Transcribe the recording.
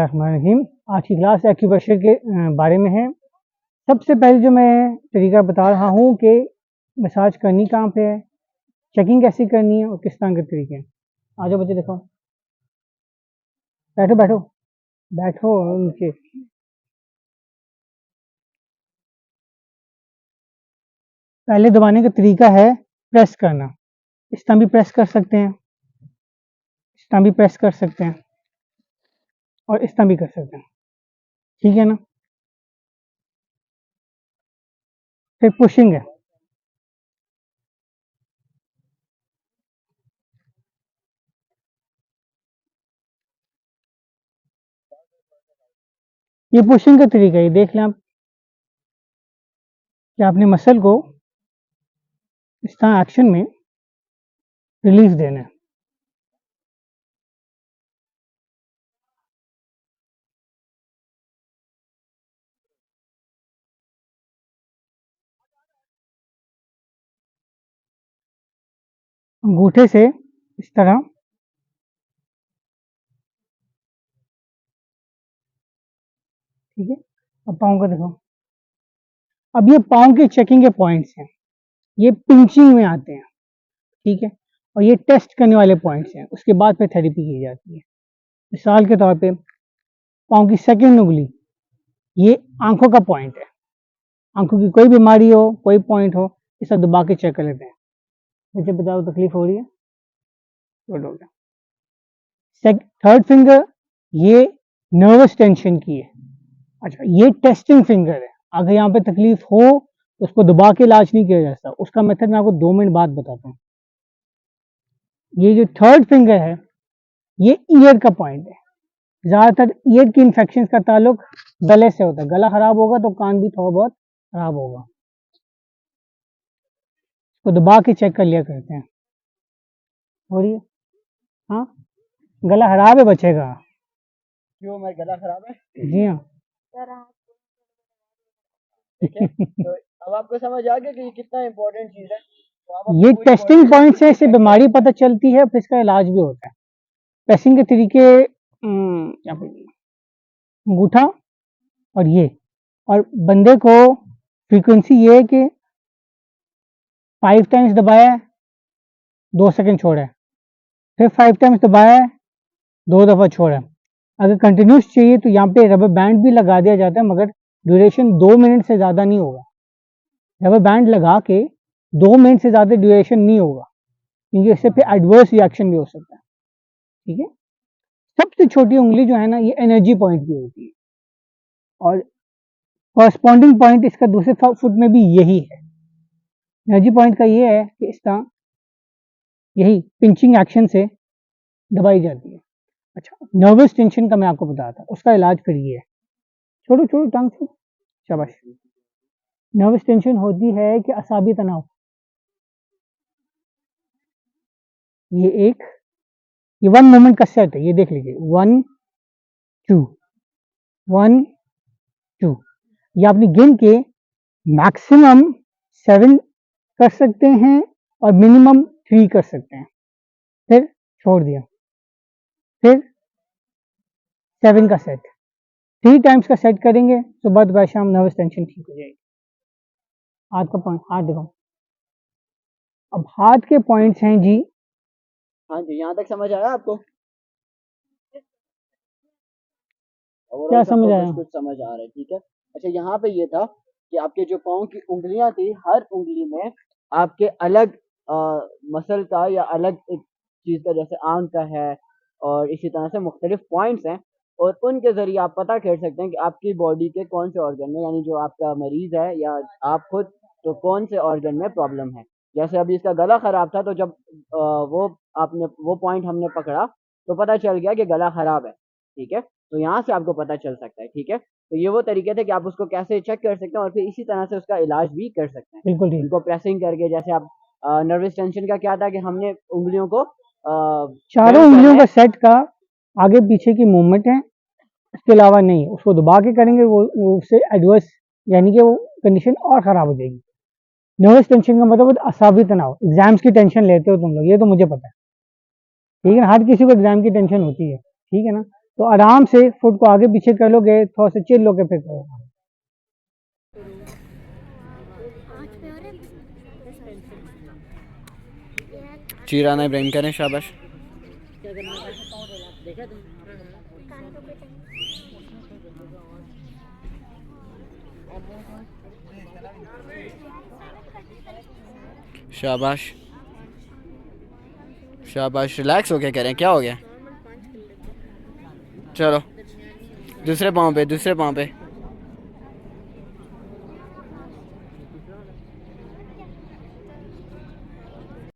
बिस्मिल्लाहिर्रहमानिर्रहीम। आज की क्लास एक्यूप्रेशर के बारे में है। सबसे पहले जो मैं तरीका बता रहा हूँ कि मसाज करनी कहाँ पे है, चेकिंग कैसे करनी है और किस तरह के तरीके हैं। आ जाओ बच्चे, देखो, बैठो बैठो बैठो नीचे। पहले दबाने का तरीका है प्रेस करना। इस तरह भी प्रेस कर सकते हैं, इस तरह भी प्रेस कर सकते हैं और इस तरह भी कर सकते हैं, ठीक है ना। फिर पुशिंग है, ये पुशिंग का तरीका है। ये देख लें आप कि आपने मसल को इस तरह एक्शन में रिलीफ देना है। अंगूठे से इस तरह, ठीक है। अब पाँव का देखो। अब ये पाँव के चेकिंग के पॉइंट्स हैं, ये पिंचिंग में आते हैं, ठीक है। और ये टेस्ट करने वाले पॉइंट्स हैं, उसके बाद फिर थेरेपी की जाती है। मिसाल के तौर पे पाँव की सेकंड उंगली, ये आंखों का पॉइंट है। आंखों की कोई बीमारी हो, कोई पॉइंट हो, इसे दबा के चेक कर लेते हैं। मुझे बताओ, तकलीफ हो रही है? गुड, हो गया। थर्ड फिंगर, ये नर्वस टेंशन की है। अच्छा, ये टेस्टिंग फिंगर है। अगर यहाँ पे तकलीफ हो तो उसको दबा के इलाज नहीं किया जा सकता। उसका मेथड मैं आपको 2 मिनट बाद बताता हूँ। ये जो थर्ड फिंगर है, ये ईयर का पॉइंट है। ज्यादातर ईयर की इन्फेक्शन का ताल्लुक गले से होता है। गला खराब होगा तो कान भी थोड़ा बहुत खराब होगा। तो दबा के चेक कर लिया करते हैं। हो रही है? हाँ, गला खराब है बच्चे का। क्यों, मेरा गला खराब है? जी हाँ। तो अब आपको समझ आ गया कि ये कितना इम्पोर्टेंट चीज है। तो ये टेस्टिंग पॉइंट से इससे बीमारी पता चलती है, फिर इसका इलाज भी होता है। टेस्टिंग के तरीके क्या बोलिए, अंगूठा और ये, और बंदे को फ्रीक्वेंसी ये है कि 5 टाइम्स दबाया, 2 सेकंड छोड़ा, फिर 5 टाइम्स दबाया, 2 दफा छोड़ा। अगर कंटिन्यूस चाहिए तो यहाँ पे रबर बैंड भी लगा दिया जाता है, मगर ड्यूरेशन 2 मिनट से ज़्यादा नहीं होगा। रबर बैंड लगा के 2 मिनट से ज़्यादा ड्यूरेशन नहीं होगा, क्योंकि इससे फिर एडवर्स रिएक्शन भी हो सकता है, ठीक है। सबसे छोटी उंगली जो है ना, ये एनर्जी पॉइंट भी होती है, और कॉरस्पॉन्डिंग पॉइंट इसका दूसरे फुट में भी यही है। एनर्जी पॉइंट का ये है कि इस तरह यही पिंचिंग एक्शन से दबाई जाती है। अच्छा, नर्वस टेंशन का मैं आपको बताया था, उसका इलाज फिर ये है। छोड़ो छोड़ो टांग से, शाबाश। नर्वस टेंशन होती है कि असाबी तनाव, ये एक, ये 1 मोमेंट का सेट है। ये देख लीजिए, 1 2 1 2, ये आपने गिन के मैक्सिमम 7 कर सकते हैं और मिनिमम 3 कर सकते हैं, फिर छोड़ दिया, फिर 7 का सेट, 3 टाइम्स का सेट करेंगे, सुबह दोपहर शाम नर्वस टेंशन ठीक हो जाएगी। हाथ का पॉइंट, हाथ दिखाओ। अब हाथ के पॉइंट्स हैं जी। हाँ जी, यहाँ तक समझ आया आपको? क्या समझ आया? कुछ समझ आ रहा है, ठीक है। अच्छा, यहाँ पे ये था कि आपके जो पाँव की उंगलियां थी, हर उंगली में आपके अलग मसल का या अलग एक चीज का, जैसे आंख का है, और इसी तरह से मुख्तलिफ पॉइंट्स हैं, और उनके जरिए आप पता कर सकते हैं कि आपकी बॉडी के कौन से ऑर्गन में, यानी जो आपका मरीज है या आप खुद, तो कौन से ऑर्गन में प्रॉब्लम है। जैसे अभी इसका गला खराब था, तो जब वो पॉइंट हमने पकड़ा तो पता चल गया कि गला खराब है, ठीक है। तो यहाँ से आपको पता चल सकता है, ठीक है। तो ये वो तरीके थे कि आप उसको कैसे चेक कर सकते हैं और फिर इसी तरह से उसका इलाज भी कर सकते हैं। बिल्कुल ठीक। इनको प्रेसिंग करके, जैसे आप नर्वस टेंशन का क्या था कि हमने उंगलियों को चारों उंगलियों का सेट का आगे पीछे की मूवमेंट है, इसके अलावा नहीं। उसको दबा के करेंगे वो उससे एडवर्स, यानी कि वो कंडीशन और खराब हो जाएगी। नर्वस टेंशन का मतलब असाबी तनाव। एग्जाम्स की टेंशन लेते हो तुम लोग, ये तो मुझे पता है, ठीक है ना। हर किसी को एग्जाम की टेंशन होती है, ठीक है ना। तो आराम से फुट को आगे पीछे कर लोगे, थोड़ा सा चिल लोगे फिर करोगे। चीराना इब्राहिम करें, शाबाश। शाबाश शाबाश, रिलैक्स होके करें, क्या हो गया? चलो दूसरे पाँव पे, दूसरे पाँव पे।